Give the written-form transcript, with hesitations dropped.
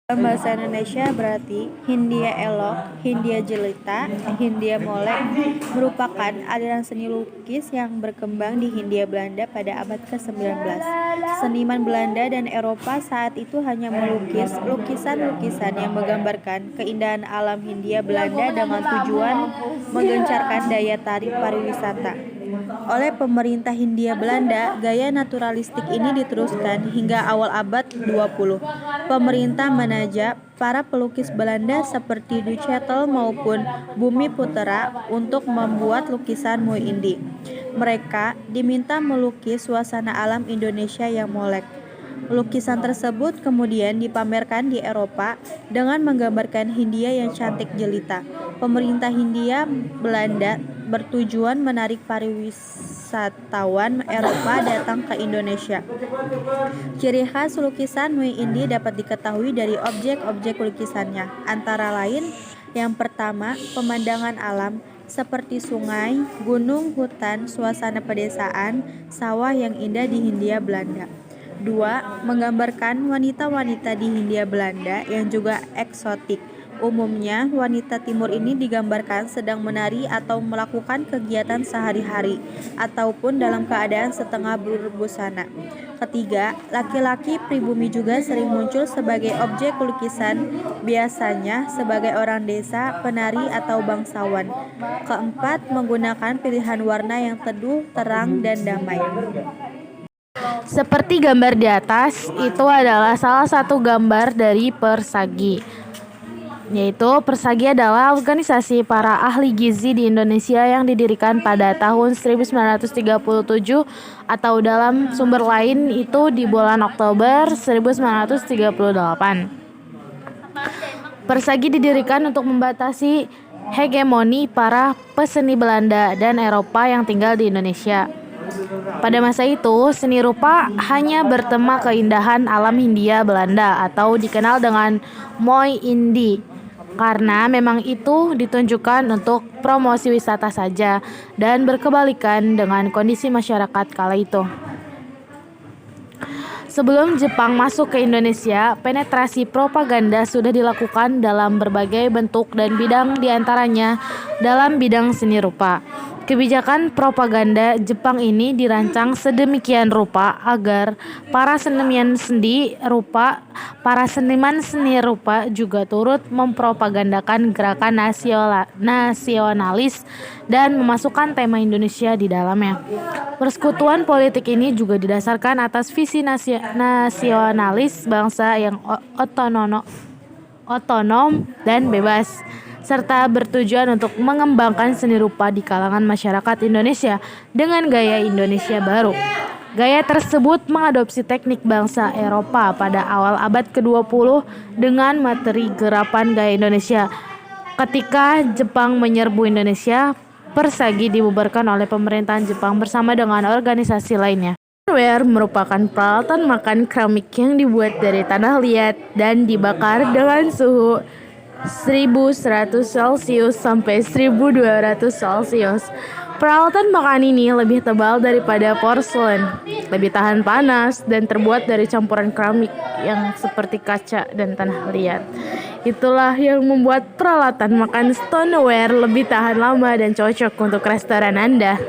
Dalam bahasa Indonesia berarti Hindia Elok, Hindia Jelita, Hindia Molek merupakan aliran seni lukis yang berkembang di Hindia Belanda pada abad ke-19. Seniman Belanda dan Eropa saat itu hanya melukis lukisan-lukisan yang menggambarkan keindahan alam Hindia Belanda dengan tujuan menggencarkan daya tarik pariwisata. Oleh pemerintah Hindia Belanda, gaya naturalistik ini diteruskan hingga awal abad 20. Pemerintah menajak para pelukis Belanda seperti Ducettel maupun Bumiputera untuk membuat lukisan Muindi. Mereka diminta melukis suasana alam Indonesia yang molek. Lukisan tersebut kemudian dipamerkan di Eropa dengan menggambarkan Hindia yang cantik jelita. Pemerintah Hindia Belanda bertujuan menarik pariwisatawan Eropa datang ke Indonesia. Ciri khas lukisan Muindi dapat diketahui dari objek-objek lukisannya, antara lain yang pertama, pemandangan alam seperti sungai, gunung, hutan, suasana pedesaan, sawah yang indah di Hindia Belanda. 2. Menggambarkan wanita-wanita di Hindia Belanda yang juga eksotik. Umumnya, wanita timur ini digambarkan sedang menari atau melakukan kegiatan sehari-hari, ataupun dalam keadaan setengah berbusana. Ketiga, laki-laki pribumi juga sering muncul sebagai objek lukisan, biasanya sebagai orang desa, penari, atau bangsawan. Keempat, menggunakan pilihan warna yang teduh, terang, dan damai. Seperti gambar di atas, itu adalah salah satu gambar dari Persagi. Yaitu Persagi adalah organisasi para ahli gizi di Indonesia yang didirikan pada tahun 1937 atau dalam sumber lain itu di bulan Oktober 1938. Persagi didirikan untuk membatasi hegemoni para peseni Belanda dan Eropa yang tinggal di Indonesia. Pada masa itu, seni rupa hanya bertema keindahan alam Hindia Belanda atau dikenal dengan Mooi Indi, karena memang itu ditunjukkan untuk promosi wisata saja dan berkebalikan dengan kondisi masyarakat kala itu. Sebelum Jepang masuk ke Indonesia, penetrasi propaganda sudah dilakukan dalam berbagai bentuk dan bidang, diantaranya dalam bidang seni rupa. Kebijakan propaganda Jepang ini dirancang sedemikian rupa agar para seniman seni rupa juga turut mempropagandakan gerakan nasionalis dan memasukkan tema Indonesia di dalamnya. Persekutuan politik ini juga didasarkan atas visi nasionalis bangsa yang otonom dan bebas, serta bertujuan untuk mengembangkan seni rupa di kalangan masyarakat Indonesia dengan gaya Indonesia baru. Gaya tersebut mengadopsi teknik bangsa Eropa pada awal abad ke-20 dengan materi gerapan gaya Indonesia. Ketika Jepang menyerbu Indonesia, Persagi dibubarkan oleh pemerintahan Jepang bersama dengan organisasi lainnya. Stoneware merupakan peralatan makan keramik yang dibuat dari tanah liat dan dibakar dengan suhu 1100 Celcius sampai 1200 Celcius. Peralatan makan ini lebih tebal daripada porselen, lebih tahan panas, dan terbuat dari campuran keramik yang seperti kaca dan tanah liat. Itulah yang membuat peralatan makan Stoneware lebih tahan lama dan cocok untuk restoran Anda.